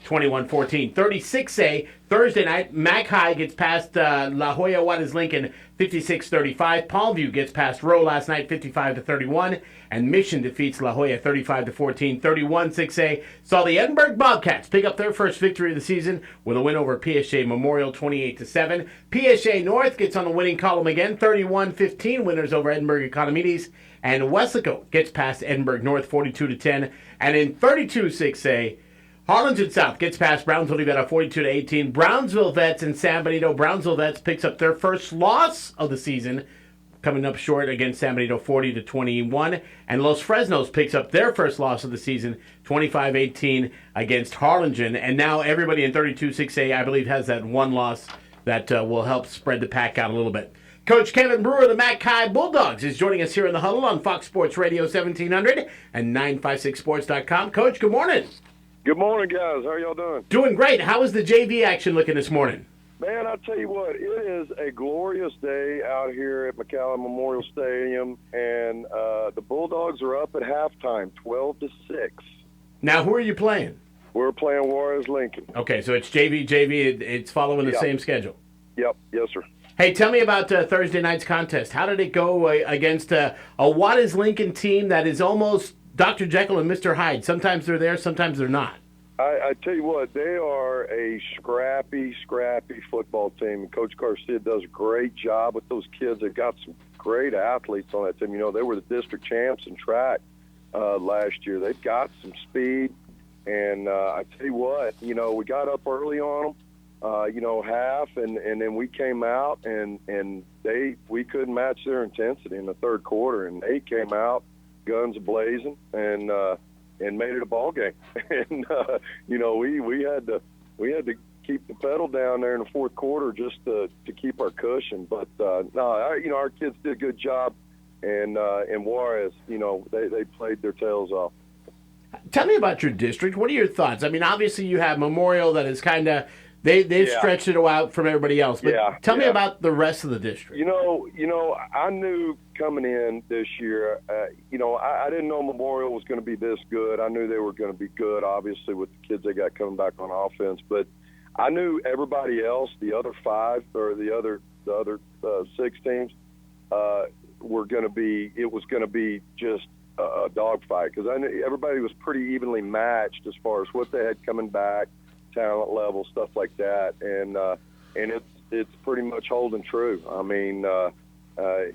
21-14. 36A, Thursday night, McHi gets past La Jolla Juarez Lincoln 56-35. Palmview gets past Rowe last night 55-31. And Mission defeats La Jolla 35-14. 31-6A saw the Edinburgh Bobcats pick up their first victory of the season with a win over PSG Memorial 28-7. PSG North gets on the winning column again, 31-15 winners over Edinburgh Economides. And Wesco gets past Edinburgh North 42-10. And in 32-6A, Harlingen South gets past Brownsville Nevada 42-18. Brownsville Vets and San Benito. Brownsville Vets picks up their first loss of the season, coming up short against San Benito 40-21. And Los Fresnos picks up their first loss of the season, 25-18 against Harlingen. And now everybody in 32-6A, I believe, has that one loss that will help spread the pack out a little bit. Coach Kevin Brewer of the McHi Bulldogs is joining us here in the Huddle on Fox Sports Radio 1700 and 956sports.com. Coach, good morning. Good morning, guys. How are y'all doing? Doing great. How is the JV action looking this morning? Man, I'll tell you what, it is a glorious day out here at McAllen Memorial Stadium, and the Bulldogs are up at halftime, 12-6. Now, who are you playing? We're playing Juarez Lincoln. Okay, so it's JV. It's following the same schedule. Yep, yes, sir. Hey, tell me about Thursday night's contest. How did it go against a Juarez Lincoln team that is almost Dr. Jekyll and Mr. Hyde? Sometimes they're there, sometimes they're not. I tell you what, they are a scrappy football team. Coach Garcia does a great job with those kids. They've got some great athletes on that team. You know, they were the district champs in track last year. They've got some speed. And I tell you what, you know, we got up early on them, half, and then we came out, and we couldn't match their intensity in the third quarter. And they came out, guns blazing, and made it a ball game. And we had to keep the pedal down there in the fourth quarter just to keep our cushion. But our kids did a good job, and Juarez, they played their tails off. Tell me about your district. What are your thoughts? I mean, obviously you have Memorial that is kind of they've stretched it out from everybody else. But tell me about the rest of the district. I knew coming in this year, I didn't know Memorial was going to be this good. I knew they were going to be good, obviously, with the kids they got coming back on offense. But I knew everybody else, the other five or the other six teams, were going to be. It was going to be just a dogfight because I knew everybody was pretty evenly matched as far as what they had coming back, talent level, stuff like that, and it's pretty much holding true. I mean,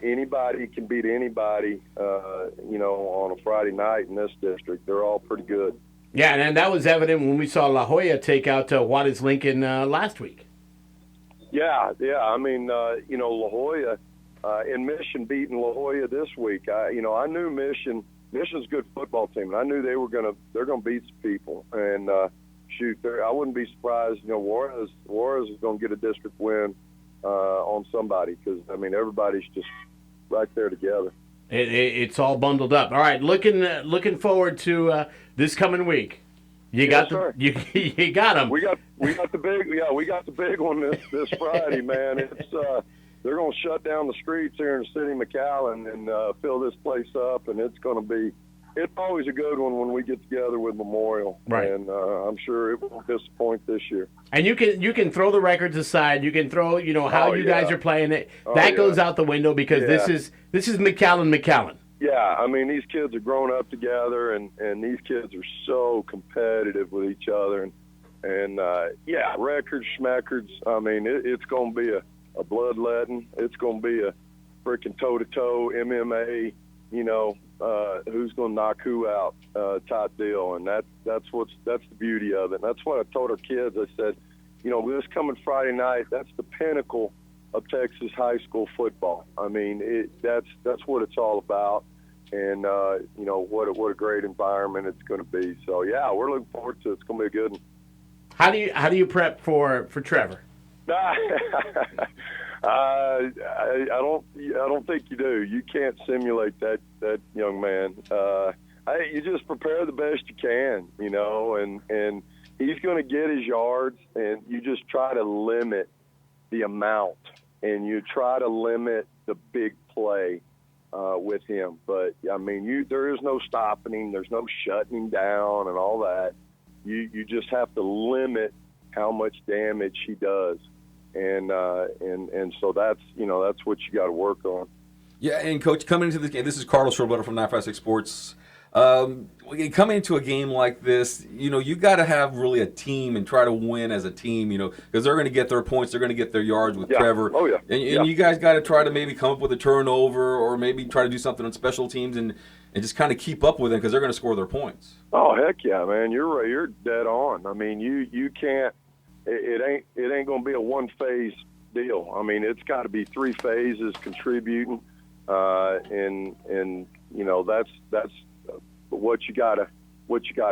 anybody can beat anybody, on a Friday night in this district. They're all pretty good. Yeah, and that was evident when we saw La Jolla take out Juarez Lincoln last week. Yeah. I mean, La Jolla and Mission beating La Jolla this week. I knew Mission's a good football team, and I knew they're gonna beat some people. And I wouldn't be surprised. Juarez is gonna get a district win on somebody because everybody's just right there together. It's all bundled up. All right, looking forward to this coming week. You got them. We got the big one this Friday, man. It's they're going to shut down the streets here in the city of McAllen and fill this place up, and it's always a good one when we get together with Memorial. Right. And I'm sure it won't disappoint this year. And you can throw the records aside. You can throw how you guys are playing it. That goes out the window because this is McAllen. Yeah, I mean, these kids are growing up together, and these kids are so competitive with each other. And records, schmeckers. I mean, it's going to be a bloodletting. It's going to be a freaking toe-to-toe MMA, who's going to knock who out type deal. And that's the beauty of it. And that's what I told our kids. I said, this coming Friday night, that's the pinnacle of Texas high school football. I mean, that's what it's all about. And, what a great environment it's going to be. So, yeah, we're looking forward to it. It's going to be a good one. How do you prep for Trevor? I don't think you do. You can't simulate that young man. You just prepare the best you can, and he's going to get his yards, and you just try to limit the amount, and you try to limit the big play with him. But I mean, there is no stopping him. There's no shutting him down and all that. you just have to limit how much damage he does, and so that's what you got to work on. Yeah, and Coach, coming into this game, this is Carlos Roberto from 956 Sports. Coming into a game like this, you got to have really a team and try to win as a team, because they're going to get their points, they're going to get their yards with Trevor. Oh, yeah. And you guys got to try to maybe come up with a turnover or maybe try to do something on special teams and just kind of keep up with them because they're going to score their points. Oh, heck yeah, man. You're right. You're dead on. I mean, you can't – it ain't going to be a one-phase deal. I mean, it's got to be three phases contributing, and that's what you gotta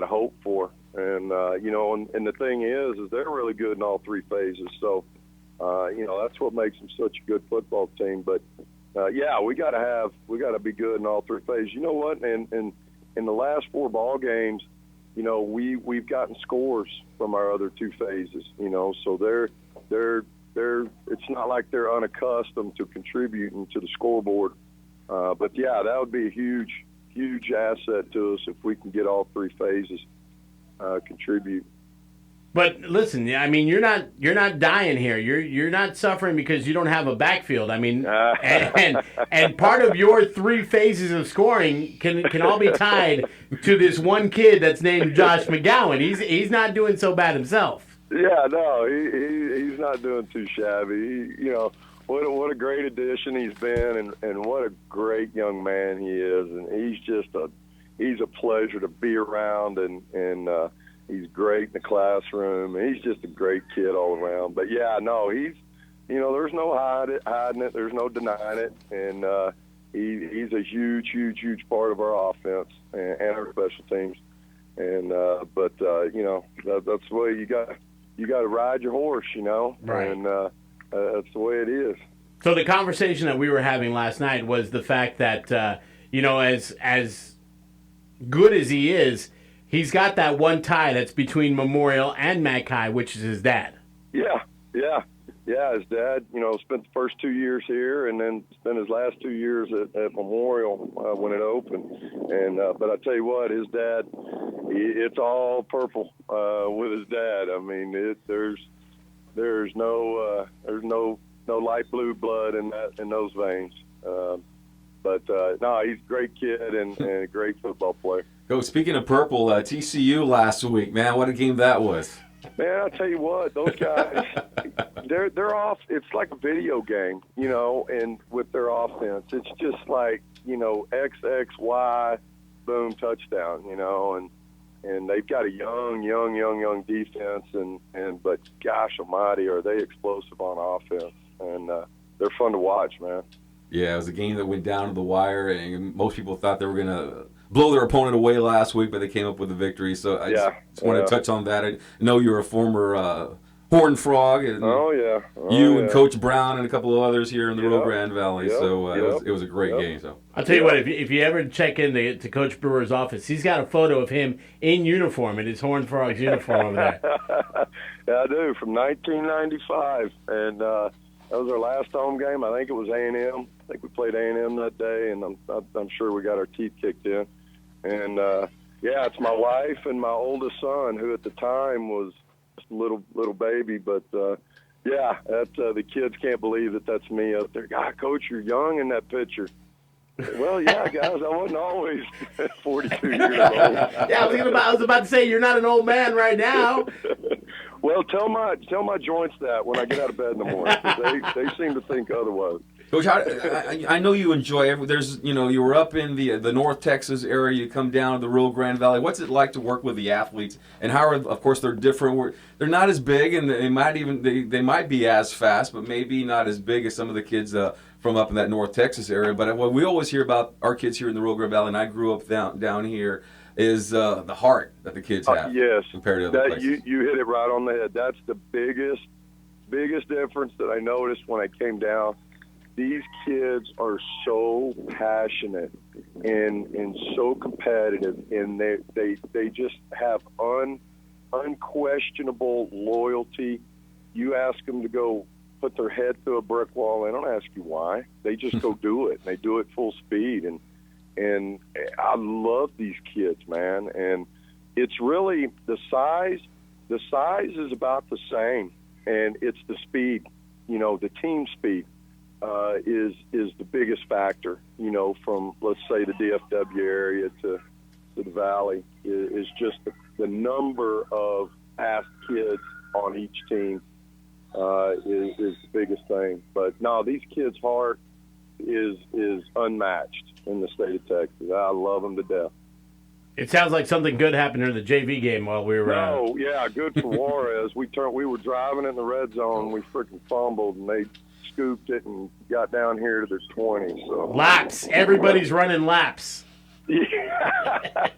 hope for, and and the thing is they're really good in all three phases. So, that's what makes them such a good football team. But we gotta be good in all three phases. You know what? And in the last four ball games, we've gotten scores from our other two phases. So they're it's not like they're unaccustomed to contributing to the scoreboard. But yeah, that would be a huge asset to us if we can get all three phases contribute. But listen, I mean, you're not dying here. You're not suffering because you don't have a backfield. I mean, and part of your three phases of scoring can all be tied to this one kid that's named Josh McGowan. He's not doing so bad himself. Yeah, no, he's not doing too shabby. What a great addition he's been, and what a great young man he is, and he's a pleasure to be around, and he's great in the classroom, and he's just a great kid all around. But yeah, no, he's there's no hiding it, there's no denying it, and he's a huge part of our offense and our special teams, and that's the way you got to ride your horse, right. And that's the way it is. So the conversation that we were having last night was the fact that, as good as he is, he's got that one tie that's between Memorial and McHi, which is his dad. Yeah. His dad, spent the first 2 years here, and then spent his last 2 years at Memorial when it opened. And but I tell you what, his dad, it's all purple with his dad. I mean, there's no light blue blood in those veins. But he's a great kid and a great football player. Speaking of purple, TCU last week, man, what a game that was. Man, I tell you what, those guys, they're off. It's like a video game, and with their offense, it's just like X, Y, boom, touchdown, and they've got a young defense, but gosh almighty, are they explosive on offense, and they're fun to watch, man. Yeah, it was a game that went down to the wire, and most people thought they were going to blow their opponent away last week, but they came up with a victory. So I just want to touch on that. I know you're a former Horned Frog. And and Coach Brown and a couple of others here in the Rio Grande Valley. So it was a great game. So I'll tell you what, if you ever check in to Coach Brewer's office, he's got a photo of him in uniform, in his Horned Frogs uniform over there. Yeah, I do, from 1995. And that was our last home game. I think it was A&M. I think we played A&M that day, and I'm sure we got our teeth kicked in. And, it's my wife and my oldest son, who at the time was just a little baby. But, the kids can't believe that that's me up there. God, Coach, you're young in that picture. Well, yeah, guys, I wasn't always 42 years old. Yeah, I was about to say, you're not an old man right now. Well, tell my joints that when I get out of bed in the morning. 'Cause they seem to think otherwise. Coach, I know you enjoy it. You were up in the North Texas area. You come down to the Rio Grande Valley. What's it like to work with the athletes? And how of course, they're different. They're not as big, and they might be as fast, but maybe not as big as some of the kids from up in that North Texas area. But what we always hear about our kids here in the Rio Grande Valley, and I grew up down here, is the heart that the kids have compared to other places. You hit it right on the head. That's the biggest difference that I noticed when I came down. These kids are so passionate and so competitive, and they just have unquestionable loyalty. You ask them to go put their head through a brick wall, they don't ask you why. They just go do it. They do it full speed, and I love these kids, man. And it's really the size. The size is about the same, and it's the speed. The team speed is the biggest factor. From, let's say, the DFW area to the Valley is just the number of fast kids on each team is the biggest thing. But no, these kids' heart is unmatched in the state of Texas. I love them to death. It sounds like something good happened during the JV game while we were. No, yeah, good for Juarez. We were driving in the red zone. We freaking fumbled, and they scooped it and got down here to their 20. So laps. Everybody's running laps. Yeah.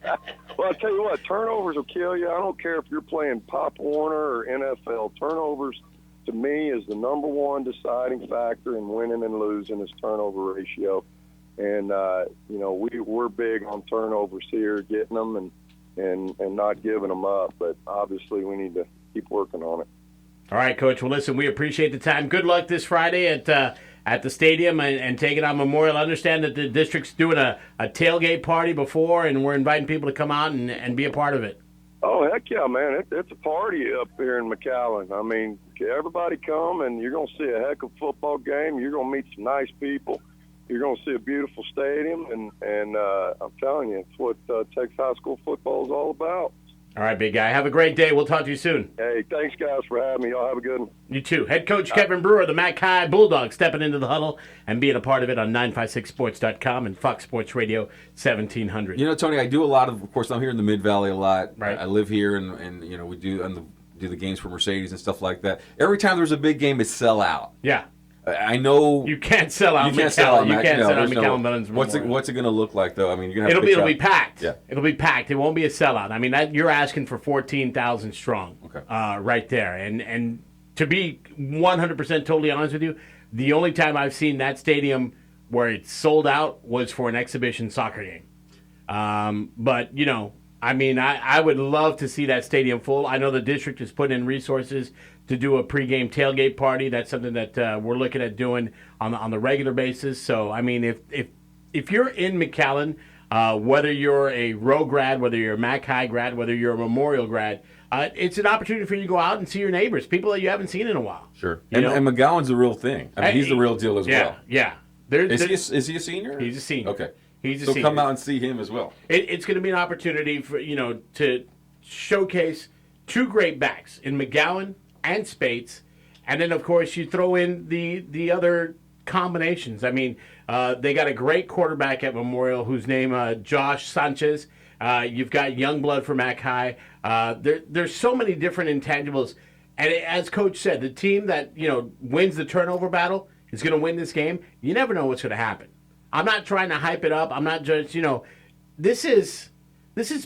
Well, I tell you what, turnovers will kill you. I don't care if you're playing Pop Warner or NFL. Turnovers, to me, is the number one deciding factor in winning and losing is turnover ratio. And we're big on turnovers here, getting them and not giving them up. But obviously, we need to keep working on it. All right, Coach. Well, listen, we appreciate the time. Good luck this Friday at the stadium and taking on Memorial. I understand that the district's doing a tailgate party before, and we're inviting people to come out and be a part of it. Oh, heck yeah, man. It's a party up here in McAllen. I mean, everybody come, and you're going to see a heck of a football game. You're going to meet some nice people. You're going to see a beautiful stadium, and I'm telling you, it's what Texas high school football is all about. All right, big guy. Have a great day. We'll talk to you soon. Hey, thanks, guys, for having me. Y'all have a good one. You too. Head coach Kevin Brewer, the McHi Bulldogs, stepping into the huddle and being a part of it on 956sports.com and Fox Sports Radio 1700. Tony, I do a lot of course, I'm here in the Mid-Valley a lot. Right. I live here, and we do the games for Mercedes and stuff like that. Every time there's a big game, it's sell out. Yeah. I know you can't sell out. You can't sell out. McAllen. What's it going to look like though? I mean, you're going to it'll be packed. Yeah. It'll be packed. It won't be a sellout. I mean, you're asking for 14,000 strong. Okay. Right there. And to be 100% totally honest with you, the only time I've seen that stadium where it's sold out was for an exhibition soccer game. But I mean, I would love to see that stadium full. I know the district has put in resources to do a pregame tailgate party. That's something that we're looking at doing on the regular basis. So, I mean, if you're in McAllen, whether you're a Rowe grad, whether you're a McHi grad, whether you're a Memorial grad, it's an opportunity for you to go out and see your neighbors, people that you haven't seen in a while. Sure. And McGowan's the real thing. I mean, he's the real deal as well. Yeah. Is he a senior? He's a senior. Okay. He's a so senior. Come out and see him as well. It's going to be an opportunity for to showcase two great backs in McGowan and Spates, and then of course you throw in the other combinations. I mean, they got a great quarterback at Memorial whose name Josh Sanchez. You've got young blood from McHi. There's so many different intangibles, and as Coach said, the team that wins the turnover battle is going to win this game. You never know what's going to happen. I'm not trying to hype it up. I'm not just this is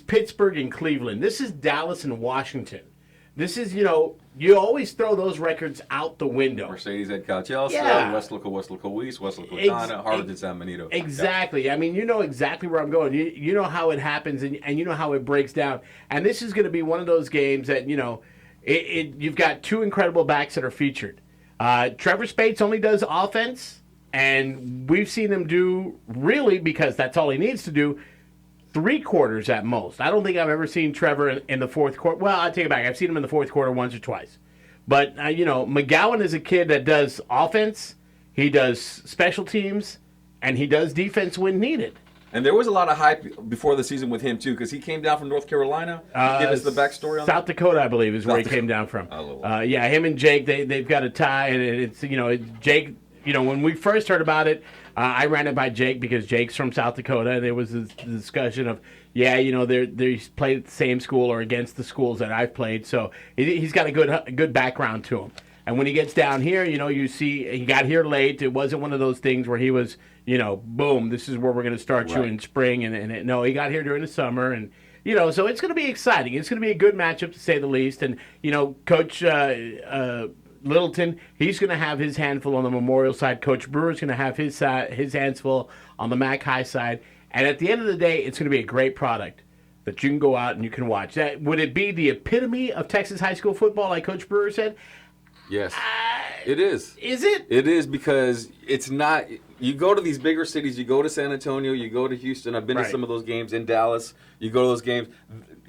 Pittsburgh and Cleveland. This is Dallas and Washington. This is, you always throw those records out the window. Mercedes at Cal Chelsea, Yeah. Westlaco East, Westlaco Tana, Harvard and San Benito. Exactly. Yeah. I mean, you know exactly where I'm going. You know how it happens, and you know how it breaks down. And this is going to be one of those games that, you've got two incredible backs that are featured. Trevor Spates only does offense, and we've seen him do, really, because that's all he needs to do, 3 quarters at most. I don't think I've ever seen Trevor in the fourth quarter. Well, I take it back. I've seen him in the fourth quarter once or twice. But, McGowan is a kid that does offense, he does special teams, and he does defense when needed. And there was a lot of hype before the season with him, too, because he came down from North Carolina. Give us the backstory on South that? Dakota, I believe, is where he came down from. Yeah, him and Jake, they've got a tie, and it's, Jake, when we first heard about it, I ran it by Jake because Jake's from South Dakota, and there was this discussion of, they played at the same school or against the schools that I've played, so he's got a good background to him. And when he gets down here, you see he got here late. It wasn't one of those things where he was, boom, this is where we're going to start you in spring. No, he got here during the summer, and so it's going to be exciting. It's going to be a good matchup to say the least. And Coach Littleton, he's going to have his handful on the Memorial side. Coach Brewer's going to have his hands full on the McHi side. And at the end of the day, it's going to be a great product that you can go out and you can watch. Would it be the epitome of Texas high school football, like Coach Brewer said? Yes. It is. Is it? It is because it's not. You go to these bigger cities. You go to San Antonio. You go to Houston. I've been to some of those games in Dallas. You go to those games.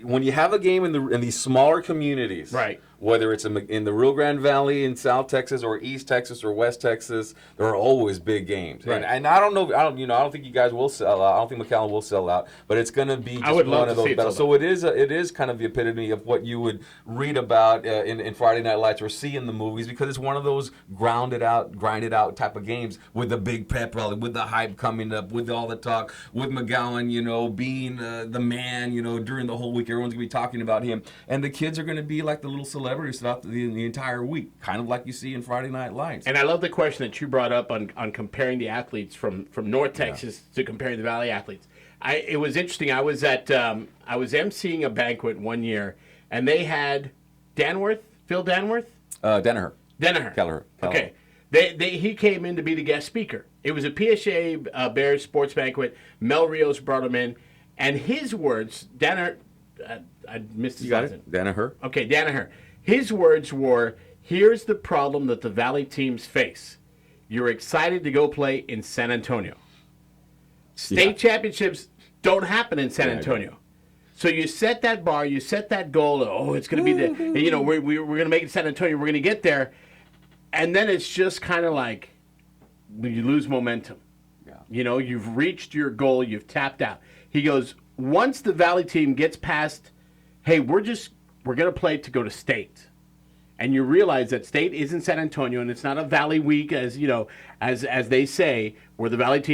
When you have a game in these smaller communities, right? Whether it's in the Rio Grande Valley in South Texas or East Texas or West Texas, there are always big games. Right. And I don't know. I don't think you guys will sell out. I don't think McAllen will sell out. But it's going to be just one of those battles. So it is kind of the epitome of what you would read about in Friday Night Lights or see in the movies, because it's one of those grinded out type of games with the big pep rally, with the hype coming up, with all the talk, with McGowan, being the man, during the whole week. Everyone's going to be talking about him. And the kids are going to be like the little celebrities throughout the entire week, kind of like you see in Friday Night Lights. And I love the question that you brought up on comparing the athletes from North Texas to comparing the Valley athletes. It was interesting. I was emceeing a banquet one year, and they had Phil Danworth? Danaher. Kelleher. Okay. He came in to be the guest speaker. It was a PSA Bears sports banquet. Mel Rios brought him in, and his words, Danaher, I missed his You got last it? Danaher. Okay, Danaher. His words were, here's the problem that the Valley teams face. You're excited to go play in San Antonio. State championships don't happen in San Antonio. So you set that bar, you set that goal, it's going to be we're going to make it San Antonio, we're going to get there. And then it's just kind of like you lose momentum. Yeah. You've reached your goal, you've tapped out. He goes, once the Valley team gets past, hey, we're going to play to go to state. And you realize that state isn't San Antonio, and it's not a Valley week as they say, where the Valley team